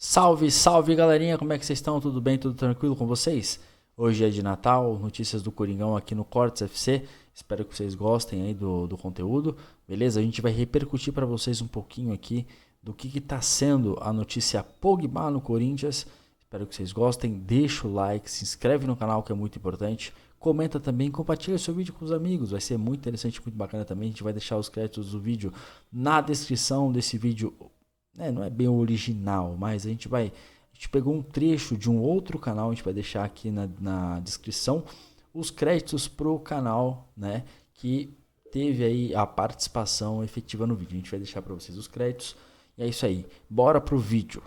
Salve, salve galerinha, como é que vocês estão? Tudo bem? Tudo tranquilo com vocês? Hoje é de Natal, notícias do Coringão aqui no Cortes FC. Espero que vocês gostem aí do conteúdo, beleza? A gente vai repercutir para vocês um pouquinho aqui do que está sendo a notícia Pogba no Corinthians. Espero que vocês gostem, deixa o like, se inscreve no canal que é muito importante. Comenta também, compartilha seu vídeo com os amigos, vai ser muito interessante, muito bacana também. A gente vai deixar os créditos do vídeo na descrição desse vídeo. Não é bem o original, mas a gente pegou um trecho de um outro canal, a gente vai deixar aqui na descrição os créditos pro canal, né, que teve aí a participação efetiva no vídeo. A gente vai deixar para vocês os créditos e é isso aí. Bora pro vídeo.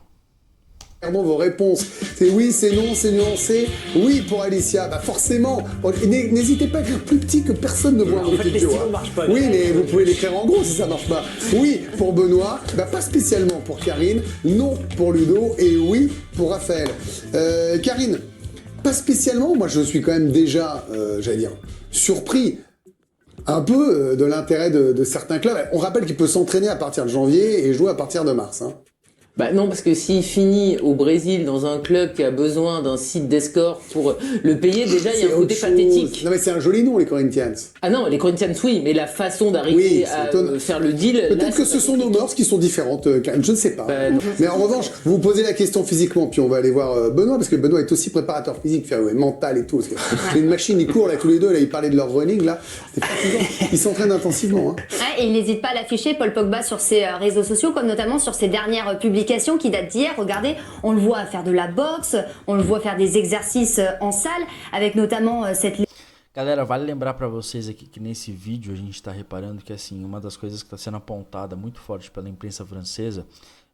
Vos réponses, c'est oui, c'est non, c'est nuancé. Oui pour Alicia, bah forcément. N'hésitez pas à écrire plus petit que personne ne voit vos vidéos. Oui, mais vous pouvez l'écrire en gros si ça marche pas. Oui pour Benoît, bah pas spécialement pour Karine. Non pour Ludo et oui pour Raphaël. Karine, pas spécialement. Moi, je suis quand même déjà, j'allais dire, surpris un peu de l'intérêt de certains clubs. On rappelle qu'il peut s'entraîner à partir de janvier et jouer à partir de mars. Hein. Bah non, parce que s'il finit au Brésil dans un club qui a besoin d'un site d'escorte pour le payer, déjà il y a un côté pathétique. Non mais c'est un joli nom les Corinthians. Ah non, les Corinthians oui, mais la façon d'arriver à faire le deal... Peut-être que ce sont nos mœurs qui sont différentes, je ne sais pas. Bah, mais en revanche, vous vous posez la question physiquement, puis on va aller voir Benoît, parce que Benoît est aussi préparateur physique, mental et tout. C'est une machine, ils courent là tous les deux, là ils parlaient de leur running, là, c'est fatigant. Ils s'entraînent intensivement. Hein. Ouais, et il n'hésite pas à l'afficher, Paul Pogba, sur ses réseaux sociaux, comme notamment sur ses dernières publications qui date d'hier. Regardez, on le voit faire de la boxe, on le voit faire des exercices en salle, avec notamment cette... Galera, vale lembrar para vocês aqui que nesse vídeo a gente está reparando que assim, uma das coisas que está sendo apontada muito forte pela imprensa francesa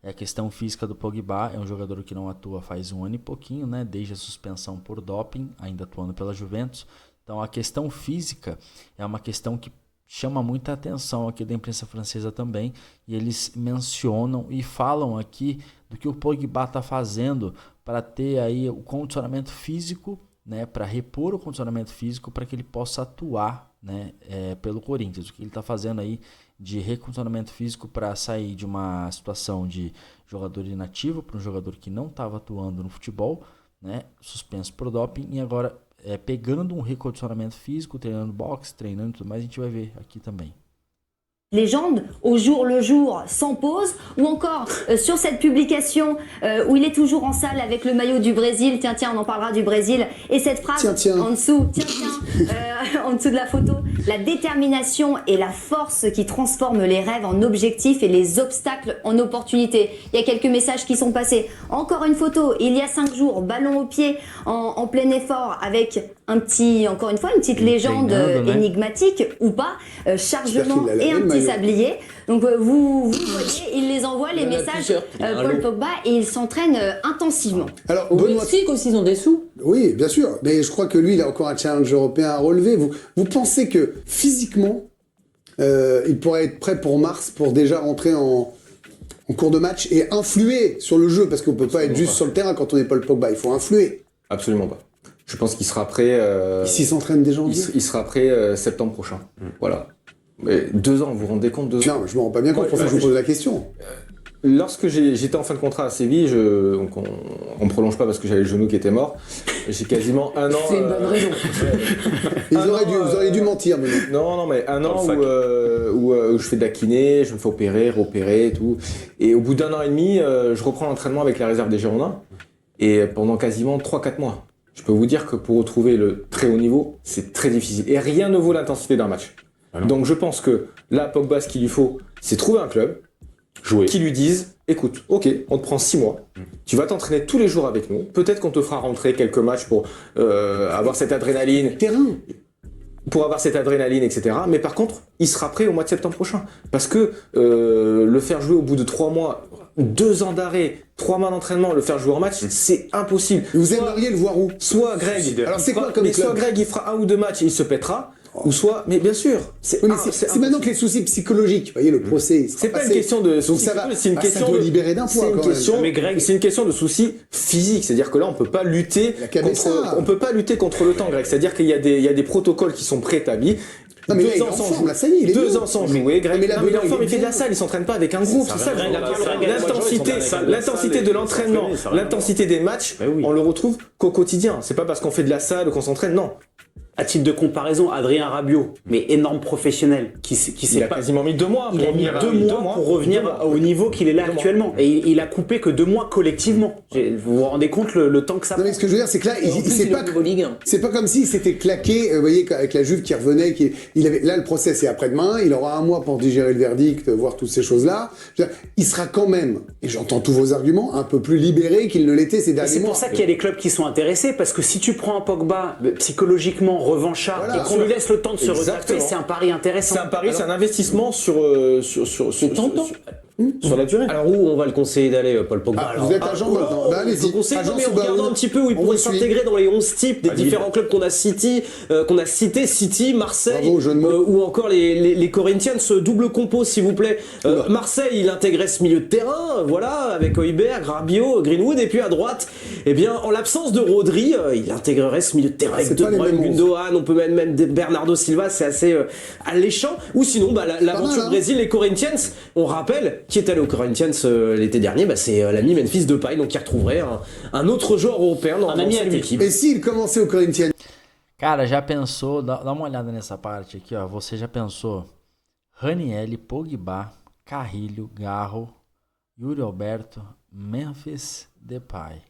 é a questão física do Pogba. É um jogador que não atua faz um ano e pouquinho, né? Desde a suspensão por doping, ainda atuando pela Juventus. Então a questão física é uma questão que chama muita atenção aqui da imprensa francesa também, e eles mencionam e falam aqui do que o Pogba está fazendo para ter aí o condicionamento físico, né, para repor o condicionamento físico para que ele possa atuar, né, pelo Corinthians. O que ele está fazendo aí de recondicionamento físico para sair de uma situação de jogador inativo para um jogador que não estava atuando no futebol, né, suspenso por doping, e agora pegando um recondicionamento físico, treinando boxe, treinando e tudo mais, a gente vai ver aqui também. Légende, au jour le jour, sans pause, ou encore sur cette publication où il est toujours en salle avec le maillot du Brésil, tiens, on en parlera du Brésil, et cette phrase en dessous, en dessous de la photo, la détermination et la force qui transforment les rêves en objectifs et les obstacles en opportunités. Il y a quelques messages qui sont passés. Encore une photo, il y a 5 jours, ballon au pied, en plein effort, avec encore une fois, une petite légende énigmatique ou pas, chargement et un petit sablier. Donc vous voyez, il les envoie les messages, Paul Pogba, et il s'entraîne intensivement. Alors, au Mexique aussi, ils ont des sous. Oui, bien sûr, mais je crois que lui, il a encore un challenge européen à relever. Vous pensez que physiquement, il pourrait être prêt pour mars, pour déjà rentrer en cours de match et influer sur le jeu, parce qu'on peut pas être juste sur le terrain quand on est Paul Pogba, il faut influer. Absolument pas. Je pense qu'il sera prêt... S'il s'entraîne déjà en il sera prêt septembre prochain. Voilà. Mais 2 ans, vous vous rendez compte 2 ans? Non, je me rends pas bien compte, pour ça que je vous pose la question. Lorsque j'étais en fin de contrat à Séville, donc on prolonge pas parce que j'avais le genou qui était mort. J'ai quasiment un an... C'est une bonne raison. Vous auriez dû mentir. Mais... Non, mais un an où je fais de la kiné, je me fais repérer et tout. Et au bout d'1 an et demi, je reprends l'entraînement avec la réserve des Girondins. Et pendant quasiment 3-4 mois. Je peux vous dire que pour retrouver le très haut niveau, c'est très difficile. Et rien ne vaut l'intensité d'un match. Donc je pense que là, Pogba, ce qu'il lui faut, c'est trouver un club qui lui dise, écoute, ok, on te prend 6 mois, tu vas t'entraîner tous les jours avec nous, peut-être qu'on te fera rentrer quelques matchs pour avoir cette adrénaline. Pour avoir cette adrénaline, etc. Mais par contre, il sera prêt au mois de septembre prochain. Parce que le faire jouer au bout de 3 mois, 2 ans d'arrêt, 3 mois d'entraînement, le faire jouer en match, c'est impossible. Vous aimeriez le voir où? Soit Greg, alors c'est quoi comme club? Soit Greg, il fera 1 ou 2 matchs et il se pètera. Ou soit, mais bien sûr, c'est maintenant que les soucis psychologiques, vous voyez, le procès. C'est pas une question de soucis, c'est une question de libérer d'un poids. Mais Greg, c'est une question de soucis physiques, c'est-à-dire que là, on peut pas lutter contre le temps, Greg. C'est-à-dire qu'il y a des protocoles qui sont préétablis. Non, mais là, 2 il est ans en sans forme, jouer. là, ça y est, il est 2 bien. ans sans jouer. Greg, mais là, non, mais il est en il forme, est il fait de bien. la salle, il s'entraîne pas avec un groupe. C'est ça, l'intensité de l'entraînement, l'intensité des matchs, on le retrouve qu'au quotidien. C'est pas parce qu'on fait de la salle qu'on s'entraîne, non. À titre de comparaison, Adrien Rabiot, mais énorme professionnel, qui Il s'est a pas... quasiment mis 2 mois. Il a mis 2 mois pour revenir au niveau qu'il est là actuellement. Et il a coupé que 2 mois collectivement. Vous vous rendez compte le temps que ça Non, prend? mais ce que je veux dire, c'est que là, Ligue 1. c'est pas comme s'il s'était claqué, vous voyez, avec la Juve qui revenait, il avait, là, le procès c'est après-demain, il aura 1 mois pour digérer le verdict, voir toutes ces choses-là. Je veux dire, il sera quand même, et j'entends tous vos arguments, un peu plus libéré qu'il ne l'était ces derniers C'est mois. pour ça qu'il y a des clubs qui sont intéressés, parce que si tu prends un Pogba psychologiquement revanchard Voilà. et qu'on lui laisse le temps de se Exactement. redresser, c'est un pari intéressant. C'est un pari, c'est un investissement sur la durée. Alors où on va le conseiller d'aller, Paul Pogba? Vous êtes agent maintenant. Bah, Je allez-y. vous conseille, Agent mais en Soubaoun. regardant un petit peu où il On pourrait vous suit. s'intégrer dans les 11 types des Allez, différents clubs qu'on a cités, City, Marseille, Bravo, jeu de mots. ou encore les Corinthians, double compo s'il vous plaît. Marseille, il intégrait ce milieu de terrain, voilà, avec Højbjerg, Rabiot, Greenwood, et puis à droite, eh bien, en l'absence de Rodri, il intégrerait ce milieu de terrain avec c'est De pas les Bruyne, mêmes Gundogan, on peut même Bernardo Silva, c'est assez alléchant. Ou sinon, l'aventure mal, hein. Brésil, les Corinthians, on rappelle, qui est allé aux Corinthians l'été dernier, c'est l'ami Memphis Depay, donc qui retrouverait un autre joueur européen dans cette équipe. Et s'il commençait au Corinthians? Cara, já pensou, dá uma olhada nessa parte aqui, ó. Você já pensou Ranieri, Pogba, Carrilho, Garro, Yuri Alberto, Memphis Depay.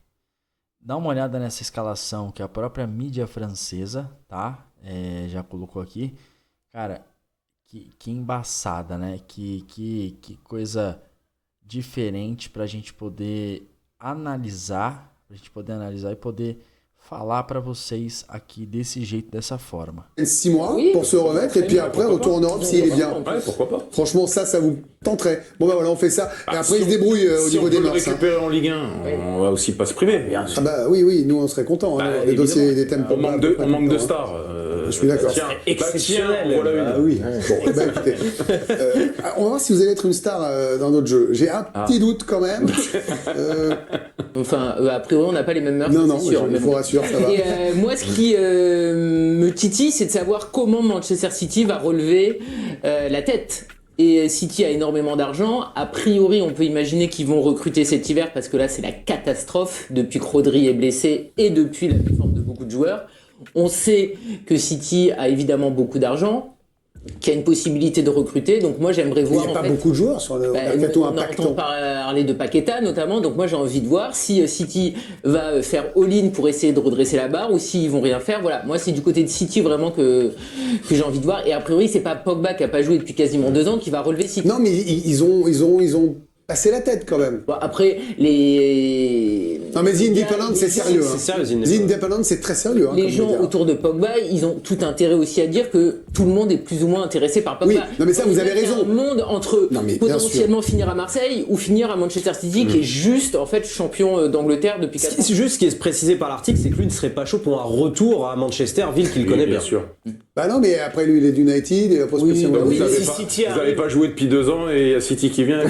Dá uma olhada nessa escalação que a própria mídia francesa, tá? Já colocou aqui. Cara, que embaçada, né? Que coisa diferente pra gente poder analisar, e poder falar pra vocês aqui desse jeito, dessa forma. 6 mois Oui, pour se remettre, et puis après, retour en Europe s'il est bien. Ouais, pourquoi pas. Franchement, ça vous tenterait. Bon, ben voilà, on fait ça. Et après, il se débrouille au niveau des Si on peut mœurs. le récupérer en Ligue 1, on va aussi pas se priver. Bien sûr. Ah bah oui, nous on serait contents. Hein, les dossiers, des thèmes On manque de hein. stars. Je suis d'accord. Tiens, Exceptionnel. voilà une. Ah oui. Bon, eh ben, écoutez, on va voir si vous allez être une star dans notre jeu. J'ai un petit doute quand même. Enfin, a priori, on n'a pas les mêmes mœurs, Non, c'est sûr. je mais vous bon. rassure, ça va. Et moi, ce qui me titille, c'est de savoir comment Manchester City va relever la tête. Et City a énormément d'argent. A priori, on peut imaginer qu'ils vont recruter cet hiver parce que là, c'est la catastrophe depuis que Rodri est blessé et depuis la méforme de beaucoup de joueurs. On sait que City a évidemment beaucoup d'argent, qu'il y a une possibilité de recruter. Donc moi, j'aimerais Il voir. n'y a en pas fait, beaucoup de joueurs sur le mercato on entend impactant. parler de Paqueta notamment, donc moi j'ai envie de voir si City va faire all-in pour essayer de redresser la barre ou s'ils vont rien faire. Voilà, moi c'est du côté de City vraiment que j'ai envie de voir. Et a priori c'est pas Pogba qui a pas joué depuis quasiment 2 ans qui va relever City. Non, mais ils ont passé la tête quand même. Bon, après les. Non, mais The Independent, c'est sérieux. C'est sérieux, The The Independent, c'est très sérieux. Les comme gens média. autour de Pogba, ils ont tout intérêt aussi à dire que tout le monde est plus ou moins intéressé par Pogba. Oui, non, mais ça, vous avez Il y a raison. un monde entre Non, mais bien potentiellement finir à Marseille ou finir à Manchester City qui est juste en fait champion d'Angleterre depuis 4 ans. C'est juste ce qui est précisé par l'article, c'est que lui ne serait pas chaud pour un retour à Manchester, ville qu'il connaît bien. Bien sûr. Bah non, mais après lui, il est d'United, il a pas spécialement. Donc, oui, vous si n'avez City pas, arrive. joué depuis 2 ans et il y a City qui vient.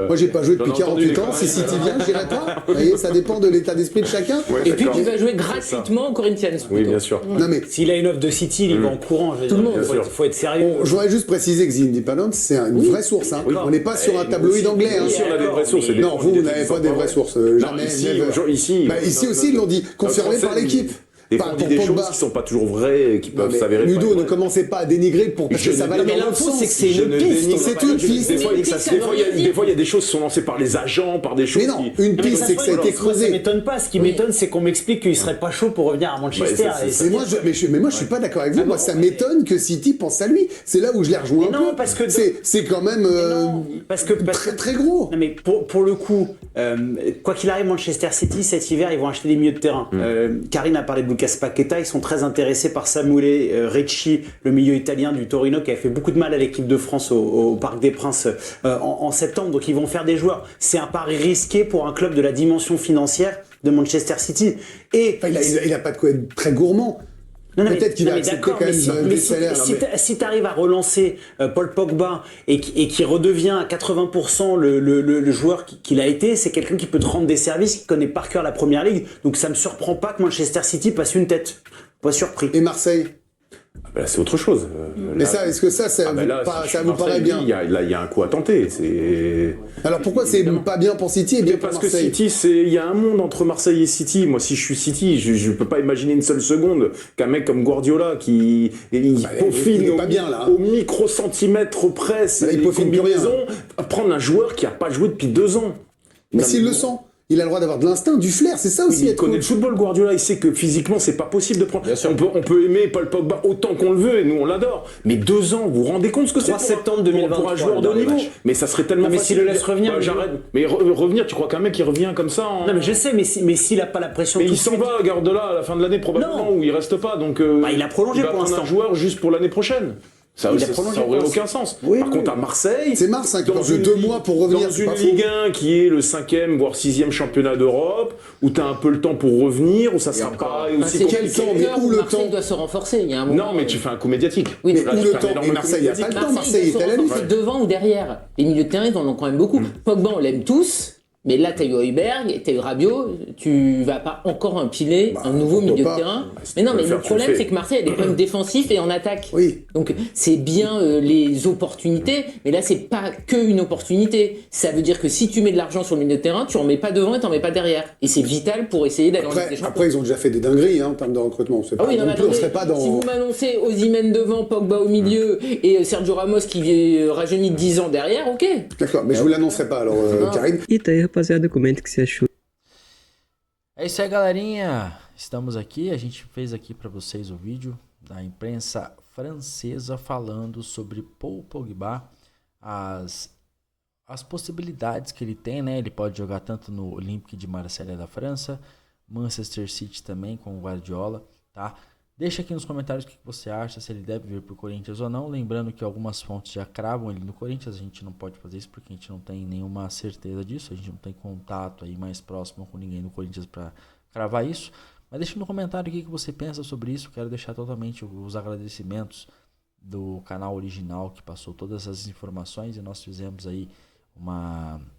Moi, j'ai pas joué depuis J'en ai entendu 48 des ans. Si conneries. City vient, j'irai pas. Vous voyez, ça dépend de l'état d'esprit de chacun. Ouais, Et puis d'accord. tu vas jouer gratuitement au Corinthians. Oui, plutôt. bien sûr. Non, mais S'il a une offre de City, il va en courant. Je veux Tout le dire, monde. faut être sérieux. je voudrais juste préciser que The Independent, c'est une vraie source. Hein. On n'est pas sur un tabloïd anglais. Hein. Ici, on a des vraies sources. et des Non, fois, vous, des vous n'avez trucs pas qui des sont vraies vrais. sources. Non, Jamais. never. ici, Bah, ici aussi, ils l'ont dit. Confirmé par l'équipe. Des Pas fois, on pour dit des Pogba. choses qui sont pas toujours vraies et qui Non, peuvent mais s'avérer. Ludo, pas ne vraies. commencez pas à dénigrer parce que ça va Mais dans l'autre l'info, sens. c'est que c'est Je une ne piste. dénigre C'est pas. une piste. Des fois, Mais ça des veut fois, rien des fois, il y a des choses qui sont lancées par les agents, par des choses Mais non, qui. une piste, c'est que ça a été Ça creusé. m'étonne pas. Ce qui m'étonne, c'est qu'on m'explique qu'il serait pas chaud pour revenir à Manchester. Ouais, Et Mais moi, je suis pas d'accord avec vous. Moi, ça m'étonne que City pense à lui. C'est là où je les rejoins un Mais non, peu. parce que- c'est quand même Non, parce que très très gros. Non mais pour le coup, quoi qu'il arrive, Manchester City cet hiver, ils vont acheter des milieux de terrain. Karine a parlé de Lucas Paqueta, ils sont très intéressés par Samuele Ricci, le milieu italien du Torino qui avait fait beaucoup de mal à l'équipe de France au Parc des Princes en septembre. Donc ils vont faire des joueurs. C'est un pari risqué pour un club de la dimension financière de Manchester City. Et Enfin, il a pas de quoi être très gourmand. Peut-être qu'il va mais accepter d'accord, quand mais même des salaires. si tu arrives à relancer Paul Pogba et qui redevient à 80% le joueur qu'il a été, c'est quelqu'un qui peut te rendre des services, qui connaît par cœur la Première Ligue. Donc ça me surprend pas que Manchester City passe une tête. Pas surpris. Et Marseille. Là, c'est autre chose. Mais ça, est-ce que ça vous paraît bien? Il y a un coup à tenter. Alors pourquoi c'est pas bien pour City et bien pour parce Marseille? que City, il y a un monde entre Marseille et City. Moi, si je suis City, je peux pas imaginer une seule seconde qu'un mec comme Guardiola qui peaufine il est pas bien, là, hein. au micro-centimètre près il peaufine plus rien. prendre un joueur qui a pas joué depuis 2 ans. Mais s'il le sent, il a le droit d'avoir de l'instinct, du flair, c'est ça aussi. Il connaît le football, Guardiola, il sait que physiquement c'est pas possible de prendre. On peut aimer Paul Pogba autant qu'on le veut et nous on l'adore. Mais 2 ans, vous vous rendez compte ce que c'est 3 septembre 2023 pour un joueur de niveau? Mais ça serait tellement mais facile. s'il le laisse revenir, j'arrête. Mais revenir, tu crois qu'un mec qui revient comme ça Non, mais je sais, mais s'il a pas la pression. Mais tout il de s'en suite- va, Guardiola, à la fin de l'année probablement, ou il reste pas. Donc il a prolongé il va pour prendre l'instant. un joueur juste pour l'année prochaine. Ça Il a prolongé aurait pour aucun sens. Oui, Par oui. contre, à Marseille, C'est Mars qui dans pense de une 2 ligue- mois pour revenir. dans c'est une pas faux. Ligue 1 qui est le 5e voire 6e championnat d'Europe, où t'as un peu le temps pour revenir, où ça sera pas aussi quel compliqué. temps, mais où le Marseille temps doit se renforcer. Il y a un moment. Non, mais tu fais un coup médiatique. Oui, Mais là, où tu le fais temps? énorme Et Marseille, il n'y a pas le temps. Marseille est à la lutte. c'est devant ou derrière. Les milieux de terrain, ils en ont quand même beaucoup. Pogba, on l'aime tous. Mais là, t'as eu Højbjerg, t'as eu Rabiot, tu vas pas encore empiler un nouveau pourquoi milieu pas. de terrain. si Mais tu non, peux mais le le faire, tu problème, le fais. c'est que Marseille a des problèmes défensifs et en attaque. Oui. Donc c'est bien les opportunités, mais là, c'est pas que une opportunité. Ça veut dire que si tu mets de l'argent sur le milieu de terrain, tu en mets pas devant et t'en mets pas derrière. Et c'est vital pour essayer d'aller en Ligue des Champions. Après, ils ont déjà fait des dingueries en termes de recrutement. C'est Ah pas oui, non, mais non plus, on attendez, serait pas dans. si vous m'annoncez Osimhen devant, Pogba au milieu et Sergio Ramos qui rajeunit de 10 ans derrière, ok. D'accord, mais je vous l'annoncerai pas alors, Karine. E tá aí, rapaziada, comenta o que você achou. É isso aí, galerinha. Estamos aqui. A gente fez aqui para vocês o vídeo da imprensa francesa falando sobre Paul Pogba, as possibilidades que ele tem, né? Ele pode jogar tanto no Olympique de Marseille da França, Manchester City também com o Guardiola, tá? Deixa aqui nos comentários o que você acha, se ele deve vir pro Corinthians ou não. Lembrando que algumas fontes já cravam ele no Corinthians, a gente não pode fazer isso porque a gente não tem nenhuma certeza disso, a gente não tem contato aí mais próximo com ninguém no Corinthians para cravar isso. Mas deixa no comentário o que você pensa sobre isso. Quero deixar totalmente os agradecimentos do canal original que passou todas as informações e nós fizemos aí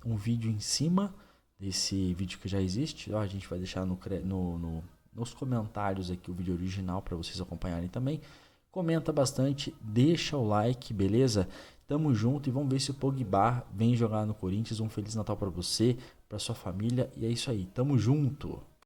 um vídeo em cima desse vídeo que já existe. A gente vai deixar nos comentários aqui o vídeo original para vocês acompanharem também. Comenta bastante, deixa o like, beleza? Tamo junto e vamos ver se o Pogba vem jogar no Corinthians. Um Feliz Natal para você, para sua família e é isso aí. Tamo junto!